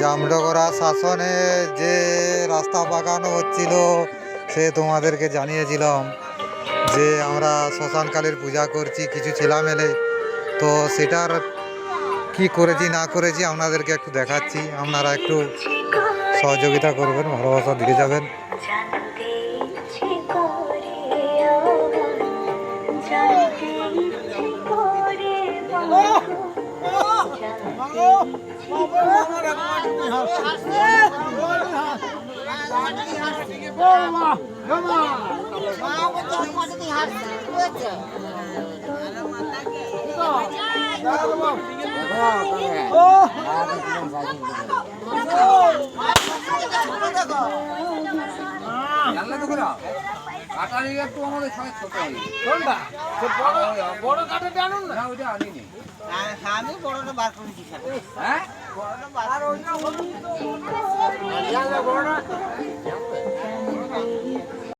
জামডগরা শাসনে যে রাস্তা বাগানো হচ্ছিল সে তোমাদেরকে জানিয়েছিলাম যে আমরা শ্মশানকালীর পূজা করছি কিছু ছেলেমেলে। তো সেটার কি করেছি না করেছি আপনাদেরকে একটু দেখাচ্ছি, আপনারা একটু সহযোগিতা করবেন, ভালোবাসা দিয়ে যাবেন। আমি বড়টা বার করেছি। হ্যাঁ বড়টা বার